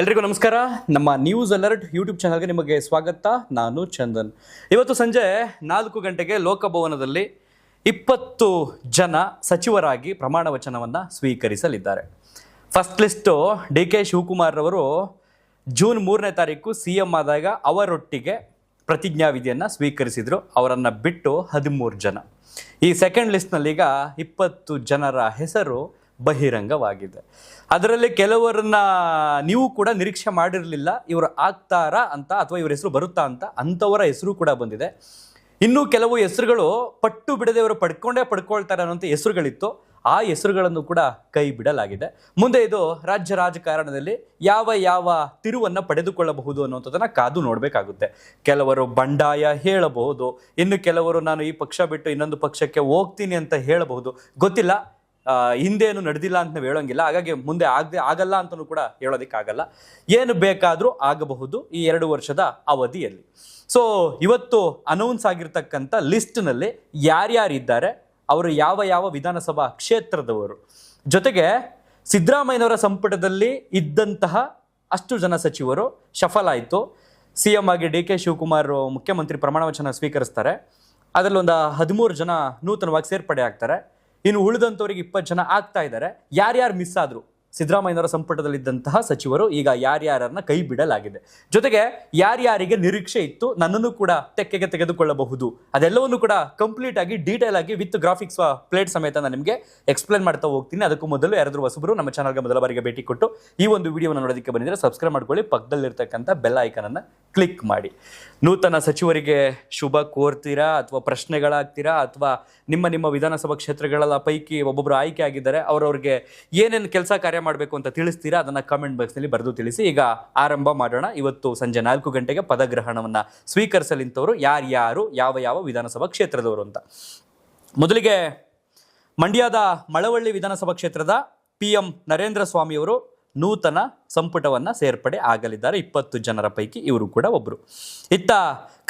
ಎಲ್ರಿಗೂ ನಮಸ್ಕಾರ. ನಮ್ಮ ನ್ಯೂಸ್ ಅಲರ್ಟ್ ಯೂಟ್ಯೂಬ್ ಚಾನಲ್ಗೆ ನಿಮಗೆ ಸ್ವಾಗತ. ನಾನು ಚಂದನ್. ಇವತ್ತು ಸಂಜೆ 4 ಗಂಟೆಗೆ ಲೋಕಭವನದಲ್ಲಿ 20 ಜನ ಸಚಿವರಾಗಿ ಪ್ರಮಾಣ ವಚನವನ್ನು ಸ್ವೀಕರಿಸಲಿದ್ದಾರೆ. First list DK. ಶಿವಕುಮಾರ್ ಅವರು ಜೂನ್ 3ನೇ ತಾರೀಕು CM ಆದಾಗ ಅವರೊಟ್ಟಿಗೆ ಪ್ರತಿಜ್ಞಾವಿಧಿಯನ್ನು ಸ್ವೀಕರಿಸಿದರು. ಅವರನ್ನು ಬಿಟ್ಟು 13 ಜನ. ಈ ಸೆಕೆಂಡ್ ಲಿಸ್ಟ್ನಲ್ಲಿ ಈಗ 20 ಜನರ ಹೆಸರು ಬಹಿರಂಗವಾಗಿದೆ. ಅದರಲ್ಲಿ ಕೆಲವರನ್ನ ನೀವು ಕೂಡ ನಿರೀಕ್ಷೆ ಮಾಡಿರಲಿಲ್ಲ, ಇವರು ಆಗ್ತಾರಾ ಅಂತ ಅಥವಾ ಇವ್ರ ಹೆಸರು ಬರುತ್ತಾ ಅಂತ. ಅಂಥವರ ಹೆಸರು ಕೂಡ ಬಂದಿದೆ. ಇನ್ನೂ ಕೆಲವು ಹೆಸರುಗಳು ಪಟ್ಟು ಬಿಡದೆ ಇವರು ಪಡ್ಕೊಳ್ತಾರೆ ಅನ್ನೋಂಥ ಹೆಸರುಗಳಿತ್ತು. ಆ ಹೆಸರುಗಳನ್ನು ಕೂಡ ಕೈ ಬಿಡಲಾಗಿದೆ. ಮುಂದೆ ಇದು ರಾಜ್ಯ ರಾಜಕಾರಣದಲ್ಲಿ ಯಾವ ತಿರುವನ್ನು ಪಡೆದುಕೊಳ್ಳಬಹುದು ಅನ್ನುವಂಥದ್ದನ್ನು ಕಾದು ನೋಡಬೇಕಾಗುತ್ತೆ. ಕೆಲವರು ಬಂಡಾಯ ಹೇಳಬಹುದು, ಇನ್ನು ಕೆಲವರು ನಾನು ಈ ಪಕ್ಷ ಬಿಟ್ಟು ಇನ್ನೊಂದು ಪಕ್ಷಕ್ಕೆ ಹೋಗ್ತೀನಿ ಅಂತ ಹೇಳಬಹುದು. ಗೊತ್ತಿಲ್ಲ, ಹಿಂದೇನು ನಡೆದಿಲ್ಲ ಅಂತ ನಾವು ಹೇಳೋಂಗಿಲ್ಲ. ಹಾಗಾಗಿ ಮುಂದೆ ಆಗಲ್ಲ ಅಂತಲೂ ಕೂಡ ಹೇಳೋದಕ್ಕಾಗಲ್ಲ. ಏನು ಬೇಕಾದರೂ ಆಗಬಹುದು ಈ 2 ವರ್ಷದ ಅವಧಿಯಲ್ಲಿ. ಸೊ ಇವತ್ತು ಅನೌನ್ಸ್ ಆಗಿರ್ತಕ್ಕಂಥ ಲಿಸ್ಟ್ನಲ್ಲಿ ಯಾರ್ಯಾರಿದ್ದಾರೆ, ಅವರು ಯಾವ ವಿಧಾನಸಭಾ ಕ್ಷೇತ್ರದವರು, ಜೊತೆಗೆ ಸಿದ್ದರಾಮಯ್ಯನವರ ಸಂಪುಟದಲ್ಲಿ ಇದ್ದಂತಹ ಅಷ್ಟು ಜನ ಸಚಿವರು ಶಫಲ್ ಆಯಿತು. CM ಆಗಿ ಡಿ.ಕೆ. ಶಿವಕುಮಾರ್ ಮುಖ್ಯಮಂತ್ರಿ ಪ್ರಮಾಣ ವಚನ ಸ್ವೀಕರಿಸ್ತಾರೆ. ಅದರಲ್ಲಿ ಒಂದು 13 ಜನ ನೂತನವಾಗಿ ಸೇರ್ಪಡೆ ಆಗ್ತಾರೆ. ಇನ್ನು ಉಳಿದಂಥವರಿಗೆ 20 ಜನ ಆಗ್ತಾ ಇದ್ದಾರೆ. ಯಾರ್ಯಾರು ಮಿಸ್ ಆದ್ರು ಸಿದ್ದರಾಮಯ್ಯನವರ ಸಂಪುಟದಲ್ಲಿದ್ದಂತಹ ಸಚಿವರು ಈಗ ಯಾರ್ಯಾರನ್ನ ಕೈ ಬಿಡಲಾಗಿದೆ. ಜೊತೆಗೆ ಯಾರ್ಯಾರಿಗೆ ನಿರೀಕ್ಷೆ ಇತ್ತು ನನ್ನನ್ನು ಕೂಡ ತೆಕ್ಕೆಗೆ ತೆಗೆದುಕೊಳ್ಳಬಹುದು, ಅದೆಲ್ಲವನ್ನು ಕೂಡ ಕಂಪ್ಲೀಟ್ ಆಗಿ ಡೀಟೇಲ್ ಆಗಿ ವಿತ್ ಗ್ರಾಫಿಕ್ಸ್ ಪ್ಲೇಟ್ ಸಮೇತ ನಾನು ನಿಮಗೆ ಎಕ್ಸ್ಪ್ಲೇನ್ ಮಾಡ್ತಾ ಹೋಗ್ತೀನಿ. ಅದಕ್ಕೂ ಮೊದಲು ಯಾರಾದರೂ ಹೊಸಬರು ನಮ್ಮ ಚಾನಲ್ಗೆ ಮೊದಲ ಬಾರಿಗೆ ಭೇಟಿ ಕೊಟ್ಟು ಈ ಒಂದು ವಿಡಿಯೋವನ್ನು ನೋಡೋದಕ್ಕೆ ಬಂದಿದ್ರೆ ಸಬ್ಸ್ಕ್ರೈಬ್ ಮಾಡ್ಕೊಳ್ಳಿ, ಪಕ್ಕದಲ್ಲಿರ್ತಕ್ಕಂಥ ಬೆಲ್ ಐಕನ್ ಅನ್ನು ಕ್ಲಿಕ್ ಮಾಡಿ. ನೂತನ ಸಚಿವರಿಗೆ ಶುಭ ಕೋರ್ತೀರಾ ಅಥವಾ ಪ್ರಶ್ನೆಗಳಾಗ್ತೀರಾ ಅಥವಾ ನಿಮ್ಮ ವಿಧಾನಸಭಾ ಕ್ಷೇತ್ರಗಳ ಪೈಕಿ ಒಬ್ಬೊಬ್ಬರು ಆಯ್ಕೆ ಆಗಿದ್ದಾರೆ, ಅವರವ್ರಿಗೆ ಏನೇನು ಕೆಲಸ ಕಾರ್ಯ ಮಾಡಬೇಕು ಅಂತ ತಿಳಿಸ್ತೀರಾ, ಅದನ್ನ ಕಾಮೆಂಟ್ ಬಾಕ್ಸ್ನಲ್ಲಿ ಬರೆದು ತಿಳಿಸಿ. ಈಗ ಆರಂಭ ಮಾಡೋಣ. ಇವತ್ತು ಸಂಜೆ 4 ಗಂಟೆಗೆ ಪದಗ್ರಹಣವನ್ನ ಸ್ವೀಕರಿಸಲಿಂತವರು ಯಾರ್ಯಾರು, ಯಾವ ವಿಧಾನಸಭಾ ಕ್ಷೇತ್ರದವರು ಅಂತ. ಮೊದಲಿಗೆ ಮಂಡ್ಯದ ಮಳವಳ್ಳಿ ವಿಧಾನಸಭಾ ಕ್ಷೇತ್ರದ PM ನರೇಂದ್ರ ಸ್ವಾಮಿ ಅವರು ನೂತನ ಸಂಪುಟವನ್ನ ಸೇರ್ಪಡೆ ಆಗಲಿದ್ದಾರೆ. 20 ಜನರ ಪೈಕಿ ಇವರು ಕೂಡ ಒಬ್ಬರು. ಇತ್ತ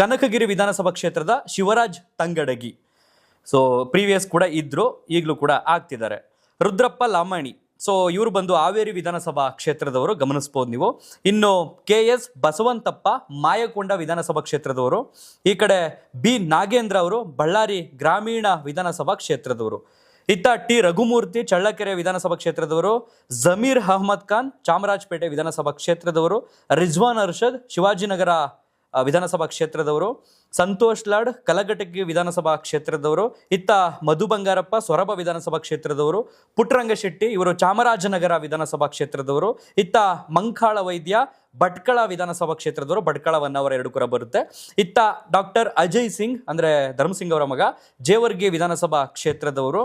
ಕನಕಗಿರಿ ವಿಧಾನಸಭಾ ಕ್ಷೇತ್ರದ ಶಿವರಾಜ್ ತಂಗಡಗಿ, ಸೊ ಪ್ರೀವಿಯಸ್ ಕೂಡ ಇದ್ರು, ಈಗಲೂ ಕೂಡ ಆಗ್ತಿದ್ದಾರೆ. ರುದ್ರಪ್ಪ ಲಾಮಾಣಿ, ಸೊ ಇವರು ಬಂದು ಹಾವೇರಿ ವಿಧಾನಸಭಾ ಕ್ಷೇತ್ರದವರು, ಗಮನಿಸ್ಬೋದು ನೀವು. ಇನ್ನು KS ಬಸವಂತಪ್ಪ ಮಾಯಕೊಂಡ ವಿಧಾನಸಭಾ ಕ್ಷೇತ್ರದವರು. ಈ ಕಡೆ B ನಾಗೇಂದ್ರ ಅವರು ಬಳ್ಳಾರಿ ಗ್ರಾಮೀಣ ವಿಧಾನಸಭಾ ಕ್ಷೇತ್ರದವರು. ಇತ್ತ T ರಘುಮೂರ್ತಿ ಚಳ್ಳಕೆರೆ ವಿಧಾನಸಭಾ ಕ್ಷೇತ್ರದವರು. ಜಮೀರ್ ಅಹಮದ್ ಖಾನ್ ಚಾಮರಾಜಪೇಟೆ ವಿಧಾನಸಭಾ ಕ್ಷೇತ್ರದವರು. ರಿಜ್ವಾನ್ ಅರ್ಷದ್ ಶಿವಾಜಿನಗರ ವಿಧಾನಸಭಾ ಕ್ಷೇತ್ರದವರು. ಸಂತೋಷ್ ಲಾಡ್ ಕಲಘಟಗಿ ವಿಧಾನಸಭಾ ಕ್ಷೇತ್ರದವರು. ಇತ್ತ ಮಧು ಬಂಗಾರಪ್ಪ ಸೊರಬ ವಿಧಾನಸಭಾ ಕ್ಷೇತ್ರದವರು. ಪುಟ್ಟರಂಗ ಶೆಟ್ಟಿ ಇವರು ಚಾಮರಾಜನಗರ ವಿಧಾನಸಭಾ ಕ್ಷೇತ್ರದವರು. ಇತ್ತ ಮಂಕಾಳ ವೈದ್ಯ ಭಟ್ಕಳ ವಿಧಾನಸಭಾ ಕ್ಷೇತ್ರದವರು, ಭಟ್ಕಳ 1 ಅವರ್ 2 ಕೂಡ ಬರುತ್ತೆ. ಇತ್ತ ಡಾಕ್ಟರ್ ಅಜಯ್ ಸಿಂಗ್ ಅಂದ್ರೆ ಧರ್ಮಸಿಂಗ್ ಅವರ ಮಗ, ಜೇವರ್ಗಿ ವಿಧಾನಸಭಾ ಕ್ಷೇತ್ರದವರು.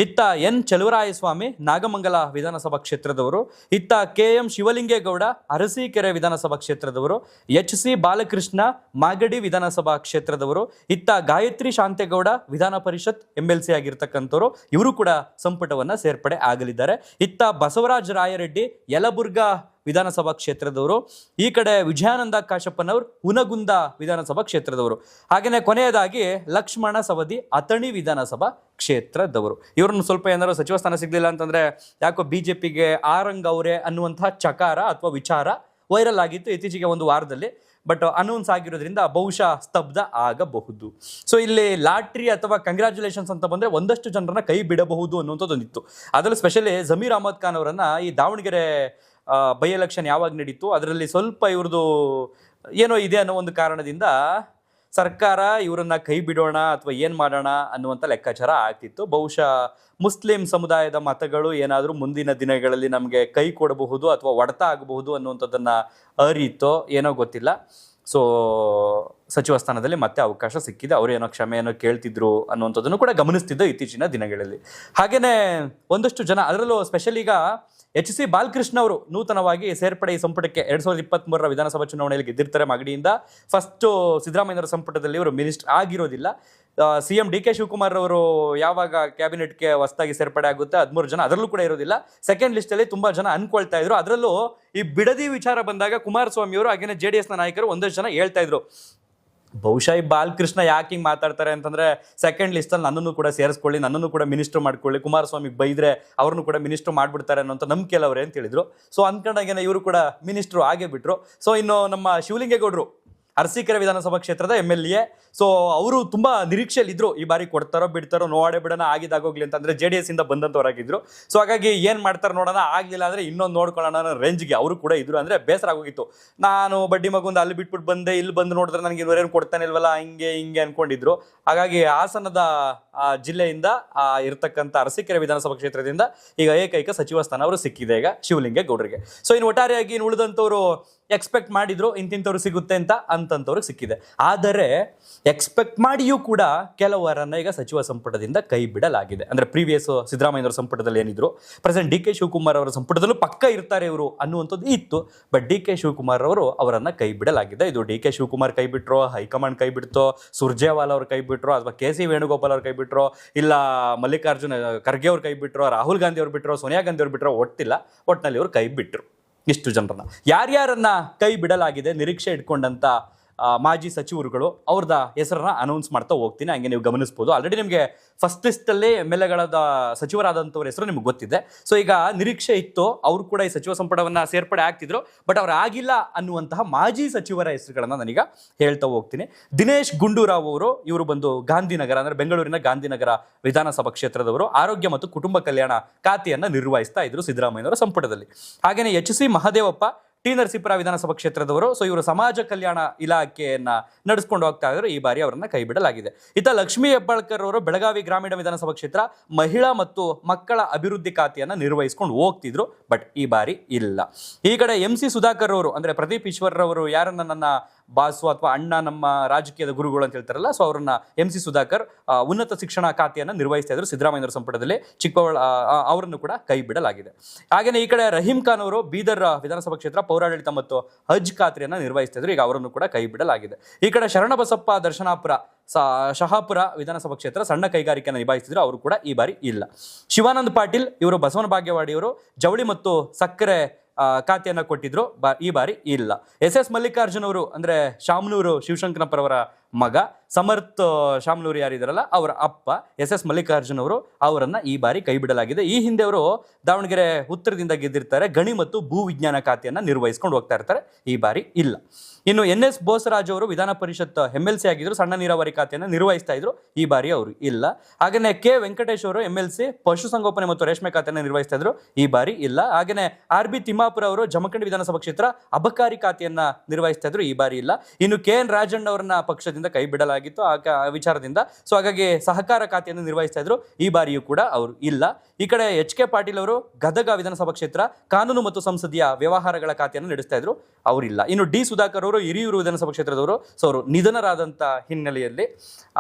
ಇತ್ತ N ಚಲುವರಾಯಸ್ವಾಮಿ ನಾಗಮಂಗಲ ವಿಧಾನಸಭಾ ಕ್ಷೇತ್ರದವರು. ಇತ್ತ KM ಶಿವಲಿಂಗೇಗೌಡ ಅರಸೀಕೆರೆ ವಿಧಾನಸಭಾ ಕ್ಷೇತ್ರದವರು. HC ಬಾಲಕೃಷ್ಣ ಮಾಗಡಿ ವಿಧಾನಸಭಾ ಕ್ಷೇತ್ರದವರು. ಇತ್ತ ಗಾಯತ್ರಿ ಶಾಂತೇಗೌಡ ವಿಧಾನ ಪರಿಷತ್ MLC ಆಗಿರ್ತಕ್ಕಂಥವ್ರು, ಇವರು ಕೂಡ ಸಂಪುಟವನ್ನ ಸೇರ್ಪಡೆ ಆಗಲಿದ್ದಾರೆ. ಇತ್ತ ಬಸವರಾಜ ರಾಯರೆಡ್ಡಿ ಯಲಬುರ್ಗಾ ವಿಧಾನಸಭಾ ಕ್ಷೇತ್ರದವರು. ಈ ಕಡೆ ವಿಜಯಾನಂದ ಕಾಶಪ್ಪನವರು ಹುನಗುಂದ ವಿಧಾನಸಭಾ ಕ್ಷೇತ್ರದವರು. ಹಾಗೆಯೇ ಕೊನೆಯದಾಗಿ ಲಕ್ಷ್ಮಣ ಸವದಿ ಅಥಣಿ ವಿಧಾನಸಭಾ ಕ್ಷೇತ್ರದವರು. ಇವ್ರನ್ನು ಸ್ವಲ್ಪ ಏನಾದ್ರು ಸಚಿವ ಸ್ಥಾನ ಸಿಗಲಿಲ್ಲ ಅಂತಂದ್ರೆ ಯಾಕೋ BJPಗೆ ಆರಂಗ್ ಅವರೇ ಅನ್ನುವಂತಹ ಚಕಾರ ಅಥವಾ ವಿಚಾರ ವೈರಲ್ ಆಗಿತ್ತು ಇತ್ತೀಚೆಗೆ 1 ವಾರದಲ್ಲಿ. ಬಟ್ ಅನೌನ್ಸ್ ಆಗಿರೋದ್ರಿಂದ ಬಹುಶಃ ಸ್ತಬ್ಧ ಆಗಬಹುದು. ಸೊ ಇಲ್ಲಿ ಲಾಟ್ರಿ ಅಥವಾ ಕಂಗ್ರ್ಯಾಚುಲೇಷನ್ಸ್ ಅಂತ ಬಂದ್ರೆ ಒಂದಷ್ಟು ಜನರನ್ನ ಕೈ ಬಿಡಬಹುದು ಅನ್ನುವಂಥದ್ದೊಂದಿತ್ತು. ಅದರಲ್ಲಿ ಸ್ಪೆಷಲಿ ಜಮೀರ್ ಅಹಮದ್ ಖಾನ್ ಅವರನ್ನ ಈ ದಾವಣಗೆರೆ ಬೈ ಎಲೆಕ್ಷನ್ ಯಾವಾಗ ನಡೀತು ಅದರಲ್ಲಿ ಸ್ವಲ್ಪ ಇವ್ರದ್ದು ಏನೋ ಇದೆ ಅನ್ನೋ ಒಂದು ಕಾರಣದಿಂದ ಸರ್ಕಾರ ಇವರನ್ನ ಕೈ ಬಿಡೋಣ ಅಥವಾ ಏನು ಮಾಡೋಣ ಅನ್ನುವಂಥ ಲೆಕ್ಕಾಚಾರ ಆಗ್ತಿತ್ತು. ಬಹುಶಃ ಮುಸ್ಲಿಂ ಸಮುದಾಯದ ಮತಗಳು ಏನಾದರೂ ಮುಂದಿನ ದಿನಗಳಲ್ಲಿ ನಮಗೆ ಕೈ ಕೊಡಬಹುದು ಅಥವಾ ಹೊಡೆತ ಆಗಬಹುದು ಅನ್ನುವಂಥದ್ದನ್ನು ಅರಿತೋ ಏನೋ ಗೊತ್ತಿಲ್ಲ. ಸೊ ಸಚಿವ ಸ್ಥಾನದಲ್ಲಿ ಮತ್ತೆ ಅವಕಾಶ ಸಿಕ್ಕಿದೆ, ಅವರೇನೋ ಕ್ಷಮೆಯನ್ನು ಕೇಳ್ತಿದ್ರು ಅನ್ನುವಂಥದ್ದನ್ನು ಕೂಡ ಗಮನಿಸ್ತಿದ್ದು ಇತ್ತೀಚಿನ ದಿನಗಳಲ್ಲಿ. ಹಾಗೆಯೇ ಒಂದಷ್ಟು ಜನ, ಅದರಲ್ಲೂ ಸ್ಪೆಷಲ್ ಈಗ HC ಬಾಲಕೃಷ್ಣ ಅವರು ನೂತನವಾಗಿ ಸೇರ್ಪಡೆ ಈ ಸಂಪುಟಕ್ಕೆ 2023ರ ವಿಧಾನಸಭಾ ಚುನಾವಣೆಯಲ್ಲಿ ಗೆದ್ದಿರ್ತಾರೆ ಮಾಗಡಿಯಿಂದ. ಫಸ್ಟು ಸಿದ್ದರಾಮಯ್ಯನವರ ಸಂಪುಟದಲ್ಲಿ ಇವರು ಮಿನಿಸ್ಟರ್ ಆಗಿರೋದಿಲ್ಲ. CM ಡಿ.ಕೆ. ಶಿವಕುಮಾರ್ ಅವರು ಯಾವಾಗ ಕ್ಯಾಬಿನೆಟ್ಗೆ ಹೊಸದಾಗಿ ಸೇರ್ಪಡೆ ಆಗುತ್ತೆ 13 ಜನ, ಅದರಲ್ಲೂ ಕೂಡ ಇರೋದಿಲ್ಲ. ಸೆಕೆಂಡ್ ಲಿಸ್ಟಲ್ಲಿ ತುಂಬ ಜನ ಅನ್ಕೊಳ್ತಾ ಇದ್ರು. ಅದರಲ್ಲೂ ಈ ಬಿಡದಿ ವಿಚಾರ ಬಂದಾಗ ಕುಮಾರಸ್ವಾಮಿ ಅವರು ಹಾಗೆಯೇ JDSನ ನಾಯಕರು ಒಂದಷ್ಟು ಜನ ಹೇಳ್ತಾ ಇದ್ರು, ಬಹುಶಃ ಈ ಬಾಲಕೃಷ್ಣ ಯಾಕೆ ಹಿಂಗೆ ಮಾತಾಡ್ತಾರೆ ಅಂತಂದ್ರೆ ಸೆಕೆಂಡ್ ಲಿಸ್ಟಲ್ಲಿ ನನ್ನನ್ನು ಕೂಡ ಸೇರಿಸ್ಕೊಳ್ಳಿ, ನನ್ನನ್ನು ಕೂಡ ಮಿನಿಸ್ಟರ್ ಮಾಡ್ಕೊಳ್ಳಿ, ಕುಮಾರಸ್ವಾಮಿ ಬೈದ್ರೆ ಅವ್ರನ್ನು ಕೂಡ ಮಿನಿಸ್ಟರ್ ಮಾಡ್ಬಿಡ್ತಾರೆ ಅನ್ನೋಂಥ ನಂಬಿಕೆ ಅವ್ರೆ ಅಂತ ಹೇಳಿದ್ರು. ಸೊ ಅಂದ್ಕೊಂಡಾಗೇನೆ ಇವರು ಕೂಡ ಮಿನಿಸ್ಟ್ರು ಆಗೇ ಬಿಟ್ರು. ಸೊ ಇನ್ನು ನಮ್ಮ ಶಿವಲಿಂಗೇಗೌಡರು ಅರಸೀಕೆರೆ ವಿಧಾನಸಭಾ ಕ್ಷೇತ್ರದ MLA. ಸೊ ಅವರು ತುಂಬಾ ನಿರೀಕ್ಷೆಯಲ್ಲಿ ಇದ್ರು, ಈ ಬಾರಿ ಕೊಡ್ತಾರೋ ಬಿಡ್ತಾರೋ ನೋಡೇ ಬಿಡೋಣ, ಆಗಿದಾಗೋಗ್ಲಿ ಅಂತಂದ್ರೆ JDS ಇಂದ ಬಂದಂತವರಾಗಿದ್ರು. ಸೊ ಹಾಗಾಗಿ ಏನ್ ಮಾಡ್ತಾರೆ ನೋಡೋಣ, ಆಗ್ಲಿಲ್ಲ ಅಂದ್ರೆ ಇನ್ನೊಂದು ನೋಡ್ಕೊಳ್ಳೋಣ ಅನ್ನೋ ರೇಂಜ್ಗೆ ಅವರು ಕೂಡ ಇದ್ರು. ಅಂದ್ರೆ ಬೇಸರ ಆಗೋಗಿತ್ತು, ನಾನು ಬಡ್ಡಿ ಮಗುಂದ ಅಲ್ಲಿ ಬಿಟ್ಬಿಟ್ಟು ಬಂದೆ, ಇಲ್ಲಿ ಬಂದು ನೋಡಿದ್ರೆ ನನಗೆ ಇನ್ನೊರೇನು ಕೊಡ್ತಾನೆ ಇಲ್ವಲ್ಲ, ಹಿಂಗೆ ಅನ್ಕೊಂಡಿದ್ರು. ಹಾಗಾಗಿ ಹಾಸನದ ಜಿಲ್ಲೆಯಿಂದ ಇರತಕ್ಕಂಥ ಅರಸೀಕೆರೆ ವಿಧಾನಸಭಾ ಕ್ಷೇತ್ರದಿಂದ ಈಗ ಏಕೈಕ ಸಚಿವ ಸ್ಥಾನ ಅವರು ಸಿಕ್ಕಿದೆ ಈಗ ಶಿವಲಿಂಗೇಗೌಡರಿಗೆ. ಸೊ ಇನ್ನು ಒಟ್ಟಾರೆಯಾಗಿ ಇನ್ನು ಉಳಿದಂಥವ್ರು ಎಕ್ಸ್ಪೆಕ್ಟ್ ಮಾಡಿದ್ರು ಇಂತಿಂಥವ್ರು ಸಿಗುತ್ತೆ ಅಂತಂತವ್ರಿಗೆ ಸಿಕ್ಕಿದೆ. ಆದರೆ ಎಕ್ಸ್ಪೆಕ್ಟ್ ಮಾಡಿಯೂ ಕೂಡ ಕೆಲವರನ್ನ ಈಗ ಸಚಿವ ಸಂಪುಟದಿಂದ ಕೈ ಬಿಡಲಾಗಿದೆ. ಅಂದ್ರೆ ಪ್ರೀವಿಯಸ್ ಸಿದ್ದರಾಮಯ್ಯನವರ ಸಂಪುಟದಲ್ಲಿ ಏನಿದ್ರು, ಪ್ರೆಸೆಂಟ್ DK ಶಿವಕುಮಾರ್ ಅವರ ಸಂಪುಟದಲ್ಲೂ ಪಕ್ಕ ಇರ್ತಾರೆ ಇವರು ಅನ್ನುವಂಥದ್ದು ಇತ್ತು. ಬಟ್ DK ಶಿವಕುಮಾರ್ ಅವರು ಅವರನ್ನ ಕೈ ಬಿಡಲಾಗಿದೆ. ಇದು DK ಶಿವಕುಮಾರ್ ಕೈ ಬಿಟ್ರೋ, ಹೈಕಮಾಂಡ್ ಕೈ ಬಿಡ್ತೋ, ಸುರ್ಜೇವಾಲಾ ಅವ್ರು ಕೈ ಬಿಟ್ರೋ, ಅಥವಾ KC ವೇಣುಗೋಪಾಲ್ ಅವ್ರು ಕೈ ಬಿಟ್ರೋ, ಇಲ್ಲ ಮಲ್ಲಿಕಾರ್ಜುನ ಖರ್ಗೆ ಅವ್ರು ಕೈ ಬಿಟ್ರೋ, ರಾಹುಲ್ ಗಾಂಧಿ ಅವ್ರು ಬಿಟ್ರೋ, ಸೋನಿಯಾ ಗಾಂಧಿ ಅವ್ರು ಬಿಟ್ರೋ, ಒಟ್ಟಿನಲ್ಲಿ ಅವ್ರು ಕೈ ಬಿಟ್ರು. ಇಷ್ಟು ಜನರನ್ನ ಯಾರ್ಯಾರನ್ನ ಕೈ ಬಿಡಲಾಗಿದೆ ನಿರೀಕ್ಷೆ ಇಟ್ಕೊಂಡಂತ ಮಾಜಿ ಸಚಿವರುಗಳು ಅವ್ರದ ಹೆಸರನ್ನ ಅನೌನ್ಸ್ ಮಾಡ್ತಾ ಹೋಗ್ತೀನಿ. ಹಂಗೆ ನೀವು ಗಮನಿಸಬಹುದು, ಆಲ್ರೆಡಿ ನಿಮಗೆ ಫಸ್ಟ್ ಲಿಸ್ಟಲ್ಲಿ MLAಗಳದ ಸಚಿವರಾದಂಥವ್ರ ಹೆಸರು ನಿಮ್ಗೆ ಗೊತ್ತಿದೆ. ಸೊ ಈಗ ನಿರೀಕ್ಷೆ ಇತ್ತು ಅವರು ಕೂಡ ಈ ಸಚಿವ ಸಂಪುಟವನ್ನ ಸೇರ್ಪಡೆ ಆಗ್ತಿದ್ರು, ಬಟ್ ಅವ್ರು ಆಗಿಲ್ಲ ಅನ್ನುವಂತಹ ಮಾಜಿ ಸಚಿವರ ಹೆಸರುಗಳನ್ನ ನಾನೀಗ ಹೇಳ್ತಾ ಹೋಗ್ತೀನಿ. ದಿನೇಶ್ ಗುಂಡೂರಾವ್ ಅವರು, ಇವರು ಬಂದು ಗಾಂಧಿನಗರ ಅಂದ್ರೆ ಬೆಂಗಳೂರಿನ ಗಾಂಧಿನಗರ ವಿಧಾನಸಭಾ ಕ್ಷೇತ್ರದವರು ಆರೋಗ್ಯ ಮತ್ತು ಕುಟುಂಬ ಕಲ್ಯಾಣ ಖಾತೆಯನ್ನ ನಿರ್ವಹಿಸ್ತಾ ಇದ್ರು ಸಿದ್ದರಾಮಯ್ಯನವರ ಸಂಪುಟದಲ್ಲಿ. ಹಾಗೇನೆ HC ಮಹದೇವಪ್ಪ ಟಿ ನರಸೀಪುರ ವಿಧಾನಸಭಾ ಕ್ಷೇತ್ರದವರು. ಸೊ ಇವರು ಸಮಾಜ ಕಲ್ಯಾಣ ಇಲಾಖೆಯನ್ನ ನಡೆಸ್ಕೊಂಡು ಹೋಗ್ತಾ ಇದ್ರು. ಈ ಬಾರಿ ಅವರನ್ನ ಕೈ ಬಿಡಲಾಗಿದೆ. ಇತ್ತ ಲಕ್ಷ್ಮೀ ಹೆಬ್ಬಾಳ್ಕರ್ ಅವರು ಬೆಳಗಾವಿ ಗ್ರಾಮೀಣ ವಿಧಾನಸಭಾ ಕ್ಷೇತ್ರ ಮಹಿಳಾ ಮತ್ತು ಮಕ್ಕಳ ಅಭಿವೃದ್ಧಿ ಖಾತೆಯನ್ನ ನಿರ್ವಹಿಸ್ಕೊಂಡು ಹೋಗ್ತಿದ್ರು, ಬಟ್ ಈ ಬಾರಿ ಇಲ್ಲ. ಈ ಕಡೆ MC ಸುಧಾಕರ್ ಅವರು ಅಂದ್ರೆ ಪ್ರದೀಪ್ ಈಶ್ವರ್ ಅವರು, ಯಾರನ್ನ ನನ್ನ ಬಾಸು ಅಥವಾ ಅಣ್ಣ, ನಮ್ಮ ರಾಜಕೀಯದ ಗುರುಗಳು ಅಂತ ಹೇಳ್ತಾರಲ್ಲ, ಸೊ ಅವರನ್ನ MC ಸುಧಾಕರ್ ಉನ್ನತ ಶಿಕ್ಷಣ ಖಾತೆಯನ್ನ ನಿರ್ವಹಿಸ್ತಾ ಇದ್ರು ಸಿದ್ದರಾಮಯ್ಯನವರ ಸಂಪುಟದಲ್ಲಿ. ಅವರನ್ನು ಕೂಡ ಕೈ ಬಿಡಲಾಗಿದೆ. ಹಾಗೇನೆ ಈ ಕಡೆ ರಹೀಂ ಖಾನ್ ಅವರು ಬೀದರ್ ವಿಧಾನಸಭಾ ಕ್ಷೇತ್ರ ಪೌರಾಡಳಿತ ಮತ್ತು ಹಜ್ ಖಾತೆಯನ್ನ ನಿರ್ವಹಿಸ್ತಾ ಇದ್ರು, ಈಗ ಅವರನ್ನು ಕೂಡ ಕೈ ಬಿಡಲಾಗಿದೆ. ಈ ಕಡೆ ಶರಣಬಸಪ್ಪ ದರ್ಶನಾಪುರ ಶಹಾಪುರ ವಿಧಾನಸಭಾ ಕ್ಷೇತ್ರ ಸಣ್ಣ ಕೈಗಾರಿಕೆಯನ್ನು ನಿಭಾಯಿಸಿದ್ರು, ಅವರು ಕೂಡ ಈ ಬಾರಿ ಇಲ್ಲ. ಶಿವಾನಂದ್ ಪಾಟೀಲ್ ಇವರು ಬಸವನ ಬಾಗೇವಾಡಿಯವರು ಜವಳಿ ಮತ್ತು ಸಕ್ಕರೆ ಖಾತೆಯನ್ನ ಕೊಟ್ಟಿದ್ರು, ಈ ಬಾರಿ ಇಲ್ಲ. SS ಮಲ್ಲಿಕಾರ್ಜುನ್ ಅವರು ಅಂದ್ರೆ ಶಾಮನೂರು ಶಿವಶಂಕರಪ್ಪರವರ ಮಗ ಸಮರ್ಥ್ ಶಾಮನೂರು ಯಾರಿದಾರಲ್ಲ ಅವರ ಅಪ್ಪ SS ಮಲ್ಲಿಕಾರ್ಜುನ್ ಅವರು, ಅವರನ್ನ ಈ ಬಾರಿ ಕೈ ಬಿಡಲಾಗಿದೆ. ಈ ಹಿಂದೆ ಅವರು ದಾವಣಗೆರೆ ಉತ್ತರದಿಂದ ಗೆದ್ದಿರ್ತಾರೆ, ಗಣಿ ಮತ್ತು ಭೂ ವಿಜ್ಞಾನ ಖಾತೆಯನ್ನ ನಿರ್ವಹಿಸ್ಕೊಂಡು ಹೋಗ್ತಾ ಇರ್ತಾರೆ, ಈ ಬಾರಿ ಇಲ್ಲ. ಇನ್ನು NS ಬೋಸರಾಜ್ ಅವರು ವಿಧಾನ ಪರಿಷತ್ MLC ಆಗಿದ್ರು, ಸಣ್ಣ ನೀರಾವರಿ ಖಾತೆಯನ್ನು ನಿರ್ವಹಿಸ್ತಾ ಇದ್ರು, ಈ ಬಾರಿ ಅವರು ಇಲ್ಲ. ಹಾಗೇನೆ K ವೆಂಕಟೇಶ್ ಅವರು MLC ಪಶುಸಂಗೋಪನೆ ಮತ್ತು ರೇಷ್ಮೆ ಖಾತೆಯನ್ನು ನಿರ್ವಹಿಸ್ತಾ ಇದ್ರು, ಈ ಬಾರಿ ಇಲ್ಲ. ಹಾಗೇನೆ RB ತಿಮ್ಮಾಪುರ ಅವರು ಜಮಖಂಡಿ ವಿಧಾನಸಭಾ ಕ್ಷೇತ್ರ ಅಬಕಾರಿ ಖಾತೆಯನ್ನ ನಿರ್ವಹಿಸ್ತಾ ಇದ್ರು, ಈ ಬಾರಿ ಇಲ್ಲ. ಇನ್ನು KN ರಾಜಣ್ಣ ಅವರನ್ನ ಪಕ್ಷದಿಂದ ಕೈ ಬಿಡಲಾಗಿತ್ತು ಆ ವಿಚಾರದಿಂದ. ಸೊ ಹಾಗಾಗಿ ಸಹಕಾರ ಖಾತೆಯನ್ನು ನಿರ್ವಹಿಸ್ತಾ ಇದ್ರು, ಈ ಬಾರಿಯೂ ಕೂಡ ಅವರು ಇಲ್ಲ. ಈ ಕಡೆ HK ಪಾಟೀಲ್ ಅವರು ಗದಗ ವಿಧಾನಸಭಾ ಕ್ಷೇತ್ರ ಕಾನೂನು ಮತ್ತು ಸಂಸದೀಯ ವ್ಯವಹಾರಗಳ ಖಾತೆಯನ್ನು ನಡೆಸ್ತಾ ಇದ್ರು, ಅವರಿಲ್ಲ. ಇನ್ನು D ಸುಧಾಕರ್ ಅವರು ಹಿರಿಯೂರು ವಿಧಾನಸಭಾ ಕ್ಷೇತ್ರದವರು, ಸೊ ಅವರು ನಿಧನರಾದಂಥ ಹಿನ್ನೆಲೆಯಲ್ಲಿ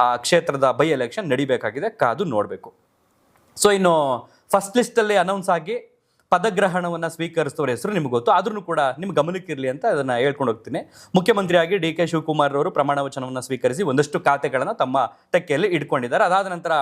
ಆ ಕ್ಷೇತ್ರದ ಬೈ ಎಲೆಕ್ಷನ್ ನಡಿಬೇಕಾಗಿದೆ, ಕಾದು ನೋಡಬೇಕು. ಸೊ ಇನ್ನು ಫಸ್ಟ್ ಲಿಸ್ಟಲ್ಲಿ ಅನೌನ್ಸ್ ಆಗಿ ಪದಗ್ರಹಣವನ್ನು ಸ್ವೀಕರಿಸಿದವರ ಹೆಸರು ನಿಮ್ಗೆ ಗೊತ್ತು, ಆದ್ರೂ ಕೂಡ ನಿಮ್ಗೆ ಗಮನಕ್ಕಿರಲಿ ಅಂತ ಅದನ್ನು ಹೇಳ್ಕೊಂಡು ಹೋಗ್ತೀನಿ. ಮುಖ್ಯಮಂತ್ರಿಯಾಗಿ DK ಶಿವಕುಮಾರ್ ಅವರು ಪ್ರಮಾಣ ವಚನವನ್ನು ಸ್ವೀಕರಿಸಿ ಒಂದಷ್ಟು ಖಾತೆಗಳನ್ನು ತಮ್ಮ ತೆಕ್ಕೆಯಲ್ಲಿ ಇಟ್ಕೊಂಡಿದ್ದಾರೆ. ಅದಾದ ನಂತರ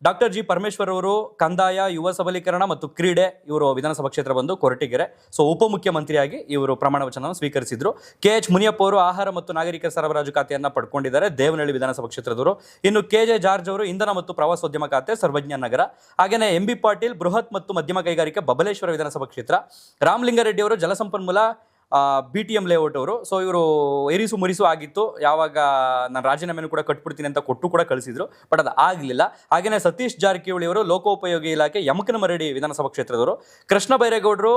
Dr. G. ಪರಮೇಶ್ವರ್ ಅವರು ಕಂದಾಯ, ಯುವ ಸಬಲೀಕರಣ ಮತ್ತು ಕ್ರೀಡೆ, ಇವರು ವಿಧಾನಸಭಾ ಕ್ಷೇತ್ರ ಬಂದು ಕೊರಟಗೆರೆ, ಸೊ ಉಪಮುಖ್ಯಮಂತ್ರಿಯಾಗಿ ಇವರು ಪ್ರಮಾಣ ವಚನವನ್ನು ಸ್ವೀಕರಿಸಿದ್ರು. KH ಮುನಿಯಪ್ಪ ಅವರು ಆಹಾರ ಮತ್ತು ನಾಗರಿಕ ಸರಬರಾಜು ಖಾತೆಯನ್ನ ಪಡ್ಕೊಂಡಿದ್ದಾರೆ, ದೇವನಹಳ್ಳಿ ವಿಧಾನಸಭಾ ಕ್ಷೇತ್ರದವರು. ಇನ್ನು KJ ಜಾರ್ಜ್ ಅವರು ಇಂಧನ ಮತ್ತು ಪ್ರವಾಸೋದ್ಯಮ ಖಾತೆ, ಸರ್ವಜ್ಞ ನಗರ. ಹಾಗೇನೆ MB ಪಾಟೀಲ್ ಬೃಹತ್ ಮತ್ತು ಮಧ್ಯಮ ಕೈಗಾರಿಕೆ, ಬಬಲೇಶ್ವರ ವಿಧಾನಸಭಾ ಕ್ಷೇತ್ರ. ರಾಮಲಿಂಗಾರೆಡ್ಡಿ ಅವರು ಜಲಸಂಪನ್ಮೂಲ, BTM ಲೇಔಟ್ ಅವರು. ಸೊ ಇವರು ಎರಿಸು ಮುರಿಸು ಆಗಿತ್ತು, ಯಾವಾಗ ನಾನು ರಾಜೀನಾಮೆಯನ್ನು ಕೂಡ ಕಟ್ಬಿಡ್ತೀನಿ ಅಂತ ಕೊಟ್ಟು ಕೂಡ ಕಳಿಸಿದ್ರು, ಬಟ್ ಅದು ಆಗಲಿಲ್ಲ. ಹಾಗೇನೆ ಸತೀಶ್ ಜಾರಕಿಹೊಳಿ ಅವರು ಲೋಕೋಪಯೋಗಿ ಇಲಾಖೆ, ಯಮಕನಮರಡಿ ವಿಧಾನಸಭಾ ಕ್ಷೇತ್ರದವರು. ಕೃಷ್ಣ ಬೈರೇಗೌಡರು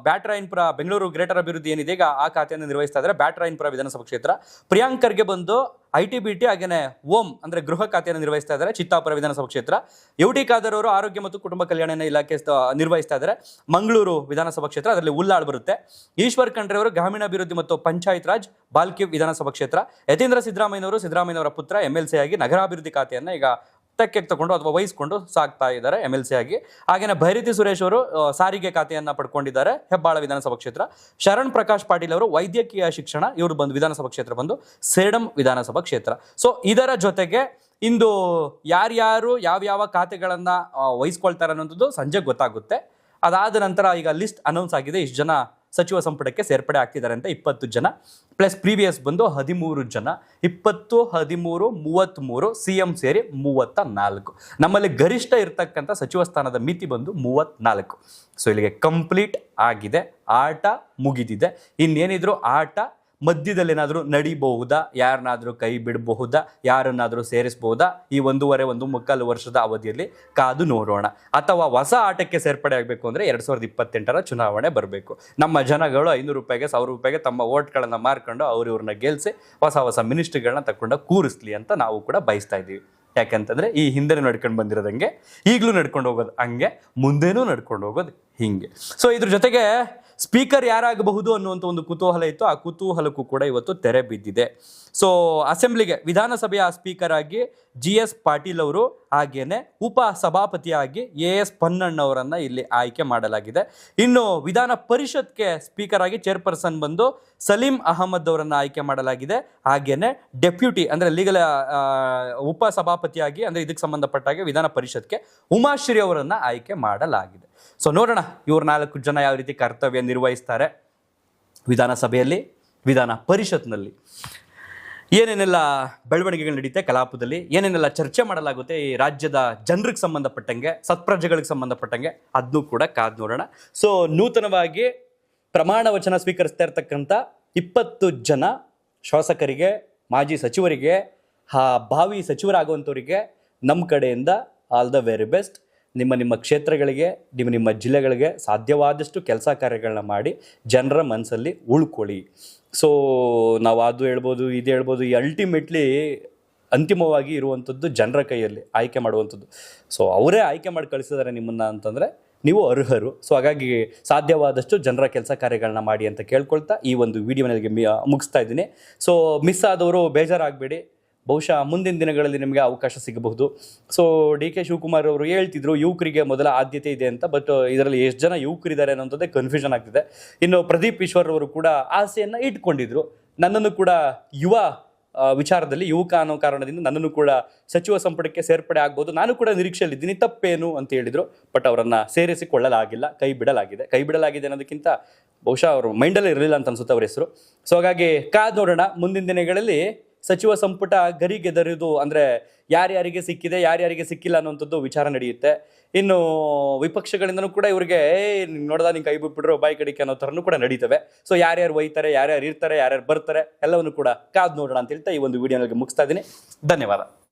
ಬ್ಯಾಟರಾಯನ್ಪುರ ಬೆಂಗಳೂರು ಗ್ರೇಟರ್ ಅಭಿವೃದ್ಧಿ ಏನಿದೆ ಈಗ ಆ ಖಾತೆಯನ್ನು ನಿರ್ವಹಿಸ್ತಾ ಇದ್ದಾರೆ, ಬ್ಯಾಟರಾಯನ್ಪುರ ವಿಧಾನಸಭಾ ಕ್ಷೇತ್ರ. ಪ್ರಿಯಾಂಕ್ ಖರ್ಗೆ ಬಂದು ITBT ಹಾಗೇನೆ ಓಂ ಅಂದ್ರೆ ಗೃಹ ಖಾತೆಯನ್ನು ನಿರ್ವಹಿಸ್ತಾ ಇದ್ದಾರೆ, ಚಿತ್ತಾಪುರ ವಿಧಾನಸಭಾ ಕ್ಷೇತ್ರ. UT ಖಾದರ್ ಅವರು ಆರೋಗ್ಯ ಮತ್ತು ಕುಟುಂಬ ಕಲ್ಯಾಣ ಇಲಾಖೆ ನಿರ್ವಹಿಸ್ತಾ ಇದ್ದಾರೆ, ಮಂಗಳೂರು ವಿಧಾನಸಭಾ ಕ್ಷೇತ್ರ, ಅದರಲ್ಲಿ ಉಳ್ಳಾಳ್ ಬರುತ್ತೆ. ಈಶ್ವರ್ ಖಂಡ್ರೆ ಅವರು ಗ್ರಾಮೀಣಾಭಿವೃದ್ಧಿ ಮತ್ತು ಪಂಚಾಯತ್ ರಾಜ್, ಬಾಲ್ಕಿ ವಿಧಾನಸಭಾ ಕ್ಷೇತ್ರ. ಯತೀಂದ್ರ ಸಿದ್ದರಾಮಯ್ಯನವರ ಪುತ್ರ MLC ಆಗಿ ನಗರಾಭಿವೃದ್ಧಿ ಖಾತೆಯನ್ನ ಈಗ ತೆಕ್ಕೆಗೆ ತಗೊಂಡು ಅಥವಾ ವಹಿಸಿಕೊಂಡು ಸಾಕ್ತಾ ಇದ್ದಾರೆ MLC ಆಗಿ. ಹಾಗೇನೆ ಭೈರತಿ ಸುರೇಶ್ ಅವರು ಸಾರಿಗೆ ಖಾತೆಯನ್ನ ಪಡ್ಕೊಂಡಿದ್ದಾರೆ, ಹೆಬ್ಬಾಳ ವಿಧಾನಸಭಾ ಕ್ಷೇತ್ರ. ಶರಣ್ ಪ್ರಕಾಶ್ ಪಾಟೀಲ್ ಅವರು ವೈದ್ಯಕೀಯ ಶಿಕ್ಷಣ, ಇವರು ಬಂದು ವಿಧಾನಸಭಾ ಕ್ಷೇತ್ರ ಬಂದು ಸೇಡಂ ವಿಧಾನಸಭಾ ಕ್ಷೇತ್ರ. ಸೊ ಇದರ ಜೊತೆಗೆ ಇಂದು ಯಾರ್ಯಾರು ಯಾವ್ಯಾವ ಖಾತೆಗಳನ್ನ ವಹಿಸ್ಕೊಳ್ತಾರೆ ಅನ್ನೋದು ಸಂಜೆ ಗೊತ್ತಾಗುತ್ತೆ. ಅದಾದ ನಂತರ ಈಗ ಲಿಸ್ಟ್ ಅನೌನ್ಸ್ ಆಗಿದೆ, ಇಷ್ಟು ಜನ ಸಚಿವ ಸಂಪುಟಕ್ಕೆ ಸೇರ್ಪಡೆ ಆಗ್ತಿದ್ದಾರೆ ಅಂತ 20 ಜನ ಪ್ಲಸ್ ಪ್ರೀವಿಯಸ್ ಬಂದು 13 ಜನ, 20, 13, 33 CM ಸೇರಿ 34. ನಮ್ಮಲ್ಲಿ ಗರಿಷ್ಠ ಇರ್ತಕ್ಕಂಥ ಸಚಿವ ಸ್ಥಾನದ ಮಿತಿ ಬಂದು 34. ಸೊ ಇಲ್ಲಿಗೆ ಕಂಪ್ಲೀಟ್ ಆಗಿದೆ, ಆಟ ಮುಗಿದಿದೆ. ಇನ್ನೇನಿದ್ರು ಆಟ ಮಧ್ಯದಲ್ಲಿ ಏನಾದರೂ ನಡಿಬಹುದಾ, ಯಾರನ್ನಾದರೂ ಕೈ ಬಿಡಬಹುದಾ, ಯಾರನ್ನಾದರೂ ಸೇರಿಸಬಹುದಾ, ಈ 1.5 ವರ್ಷದ ಅವಧಿಯಲ್ಲಿ ಕಾದು ನೋಡೋಣ. ಅಥವಾ ಹೊಸ ಆಟಕ್ಕೆ ಸೇರ್ಪಡೆ ಆಗಬೇಕು ಅಂದರೆ 2028ರ ಚುನಾವಣೆ ಬರಬೇಕು. ನಮ್ಮ ಜನಗಳು 500 ರೂಪಾಯಿಗೆ 1000 ರೂಪಾಯಿಗೆ ತಮ್ಮ ಓಟ್ಗಳನ್ನು ಮಾರ್ಕೊಂಡು ಇವ್ರನ್ನ ಗೆಲ್ಲಿಸಿ ಹೊಸ ಮಿನಿಸ್ಟ್ರಿಗಳನ್ನ ತಗೊಂಡು ಕೂರಿಸ್ಲಿ ಅಂತ ನಾವು ಕೂಡ ಬಯಸ್ತಾ ಇದ್ದೀವಿ. ಯಾಕಂತಂದರೆ ಈ ಹಿಂದೆ ನಡ್ಕೊಂಡು ಬಂದಿರೋದಂಗೆ ಈಗಲೂ ನಡ್ಕೊಂಡು ಹೋಗೋದು ಹಂಗೆ, ಮುಂದೇನೂ ನಡ್ಕೊಂಡು ಹೋಗೋದು ಹಿಂಗೆ. ಸೊ ಇದ್ರ ಜೊತೆಗೆ ಸ್ಪೀಕರ್ ಯಾರಾಗಬಹುದು ಅನ್ನುವಂಥ ಒಂದು ಕುತೂಹಲ ಇತ್ತು. ಆ ಕುತೂಹಲಕ್ಕೂ ಕೂಡ ಇವತ್ತು ತೆರೆ ಬಿದ್ದಿದೆ. ಸೊ ಅಸೆಂಬ್ಲಿಗೆ ವಿಧಾನಸಭೆಯ ಸ್ಪೀಕರ್ ಆಗಿ GS ಪಾಟೀಲ್ ಅವರು, ಹಾಗೇನೆ ಉಪ ಸಭಾಪತಿಯಾಗಿ AS ಪನ್ನಣ್ಣವರನ್ನು ಇಲ್ಲಿ ಆಯ್ಕೆ ಮಾಡಲಾಗಿದೆ. ಇನ್ನು ವಿಧಾನ ಪರಿಷತ್ಗೆ ಸ್ಪೀಕರ್ ಆಗಿ ಚೇರ್ಪರ್ಸನ್ ಬಂದು ಸಲೀಂ ಅಹಮದ್ ಅವರನ್ನು ಆಯ್ಕೆ ಮಾಡಲಾಗಿದೆ. ಹಾಗೇನೆ ಡೆಪ್ಯೂಟಿ ಅಂದರೆ ಲೀಗಲ್ ಉಪ ಸಭಾಪತಿಯಾಗಿ ಅಂದರೆ ಇದಕ್ಕೆ ಸಂಬಂಧಪಟ್ಟಾಗೆ ವಿಧಾನ ಪರಿಷತ್ಗೆ ಉಮಾಶ್ರೀ ಅವರನ್ನು ಆಯ್ಕೆ ಮಾಡಲಾಗಿದೆ. ಸೊ ನೋಡೋಣ ಇವ್ರು 4 ಜನ ಯಾವ ರೀತಿ ಕರ್ತವ್ಯ ನಿರ್ವಹಿಸ್ತಾರೆ ವಿಧಾನಸಭೆಯಲ್ಲಿ, ವಿಧಾನ ಪರಿಷತ್ನಲ್ಲಿ ಏನೇನೆಲ್ಲ ಬೆಳವಣಿಗೆಗಳು ನಡೀತೆ, ಕಲಾಪದಲ್ಲಿ ಏನೇನೆಲ್ಲ ಚರ್ಚೆ ಮಾಡಲಾಗುತ್ತೆ ಈ ರಾಜ್ಯದ ಜನರಿಗೆ ಸಂಬಂಧಪಟ್ಟಂಗೆ, ಸತ್ಪ್ರಜೆಗಳಿಗೆ ಸಂಬಂಧಪಟ್ಟಂಗೆ, ಅದನ್ನೂ ಕೂಡ ಕಾದು ನೋಡೋಣ. ಸೊ ನೂತನವಾಗಿ ಪ್ರಮಾಣ ವಚನ ಸ್ವೀಕರಿಸ್ತಾ ಇರ್ತಕ್ಕಂಥ 20 ಜನ ಶಾಸಕರಿಗೆ, ಮಾಜಿ ಸಚಿವರಿಗೆ, ಭಾವಿ ಸಚಿವರಾಗುವಂಥವರಿಗೆ ನಮ್ಮ ಕಡೆಯಿಂದ ಆಲ್ ದ ವೆರಿ ಬೆಸ್ಟ್. ನಿಮ್ಮ ಕ್ಷೇತ್ರಗಳಿಗೆ, ನಿಮ್ಮ ಜಿಲ್ಲೆಗಳಿಗೆ ಸಾಧ್ಯವಾದಷ್ಟು ಕೆಲಸ ಕಾರ್ಯಗಳನ್ನ ಮಾಡಿ ಜನರ ಮನಸ್ಸಲ್ಲಿ ಉಳ್ಕೊಳ್ಳಿ. ಸೊ ನಾವು ಅದು ಹೇಳ್ಬೋದು, ಇದು ಹೇಳ್ಬೋದು, ಈ ಅಲ್ಟಿಮೇಟ್ಲಿ ಅಂತಿಮವಾಗಿ ಇರುವಂಥದ್ದು ಜನರ ಕೈಯಲ್ಲಿ ಆಯ್ಕೆ ಮಾಡುವಂಥದ್ದು. ಸೊ ಅವರೇ ಆಯ್ಕೆ ಮಾಡಿ ಕಳಿಸಿದ್ದಾರೆ ನಿಮ್ಮನ್ನು ಅಂತಂದರೆ ನೀವು ಅರ್ಹರು. ಸೊ ಹಾಗಾಗಿ ಸಾಧ್ಯವಾದಷ್ಟು ಜನರ ಕೆಲಸ ಕಾರ್ಯಗಳನ್ನ ಮಾಡಿ ಅಂತ ಕೇಳ್ಕೊಳ್ತಾ ಈ ಒಂದು ವಿಡಿಯೋನಿಗೆ ಮುಗಿಸ್ತಾ ಇದ್ದೀನಿ. ಸೊ ಮಿಸ್ ಆದವರು ಬೇಜಾರಾಗಬೇಡಿ, ಬಹುಶಃ ಮುಂದಿನ ದಿನಗಳಲ್ಲಿ ನಿಮಗೆ ಅವಕಾಶ ಸಿಗಬಹುದು. ಸೊ DK ಶಿವಕುಮಾರ್ ಅವರು ಹೇಳ್ತಿದ್ರು ಯುವಕರಿಗೆ ಮೊದಲ ಆದ್ಯತೆ ಇದೆ ಅಂತ, ಬಟ್ ಇದರಲ್ಲಿ ಎಷ್ಟು ಜನ ಯುವಕರಿದ್ದಾರೆ ಅನ್ನೋಂಥದ್ದೇ ಕನ್ಫ್ಯೂಷನ್ ಆಗ್ತಿದೆ. ಇನ್ನು ಪ್ರದೀಪ್ ಈಶ್ವರ್ ಅವರು ಕೂಡ ಆಸೆಯನ್ನು ಇಟ್ಕೊಂಡಿದ್ರು, ನನ್ನನ್ನು ಕೂಡ ಯುವ ವಿಚಾರದಲ್ಲಿ ಯುವಕ ಅನ್ನೋ ಕಾರಣದಿಂದ ನನ್ನನ್ನು ಕೂಡ ಸಚಿವ ಸಂಪುಟಕ್ಕೆ ಸೇರ್ಪಡೆ ಆಗ್ಬೋದು, ನಾನು ಕೂಡ ನಿರೀಕ್ಷೆಯಲ್ಲಿದ್ದೀನಿ, ತಪ್ಪೇನು ಅಂತ ಹೇಳಿದರು. ಬಟ್ ಅವರನ್ನು ಸೇರಿಸಿಕೊಳ್ಳಲಾಗಿಲ್ಲ, ಕೈ ಬಿಡಲಾಗಿದೆ ಅನ್ನೋದಕ್ಕಿಂತ ಬಹುಶಃ ಅವರು ಮೈಂಡಲ್ಲೇ ಇರಲಿಲ್ಲ ಅಂತ ಅನ್ಸುತ್ತೆ ಅವ್ರ ಹೆಸರು. ಸೊ ಹಾಗಾಗಿ ಕಾದು ನೋಡೋಣ ಮುಂದಿನ ದಿನಗಳಲ್ಲಿ ಸಚಿವ ಸಂಪುಟ ಗರಿಗೆದರಿದು ಅಂದರೆ ಯಾರ್ಯಾರಿಗೆ ಸಿಕ್ಕಿದೆ, ಯಾರ್ಯಾರಿಗೆ ಸಿಕ್ಕಿಲ್ಲ ಅನ್ನೋಂಥದ್ದು ವಿಚಾರ ನಡೆಯುತ್ತೆ. ಇನ್ನು ವಿಪಕ್ಷಗಳಿಂದನೂ ಕೂಡ ಇವ್ರಿಗೆ ನೋಡ್ದ ನೀವು ಕೈ ಬಿಟ್ಬಿಟ್ರು ಬಾಯಿ ಕಡಿಕೆ ಅನ್ನೋ ಥರನೂ ಕೂಡ ನಡೀತವೆ. ಸೊ ಯಾರ್ಯಾರು ಒಯ್ತಾರೆ, ಯಾರ್ಯಾರು ಇರ್ತಾರೆ, ಯಾರ್ಯಾರು ಬರ್ತಾರೆ, ಎಲ್ಲವನ್ನು ಕೂಡ ಕಾದು ನೋಡೋಣ ಅಂತ ಹೇಳ್ತಾ ಈ ಒಂದು ವಿಡಿಯೋನಲ್ಲಿ ಮುಗಿಸ್ತಾ ಇದ್ದೀನಿ. ಧನ್ಯವಾದ.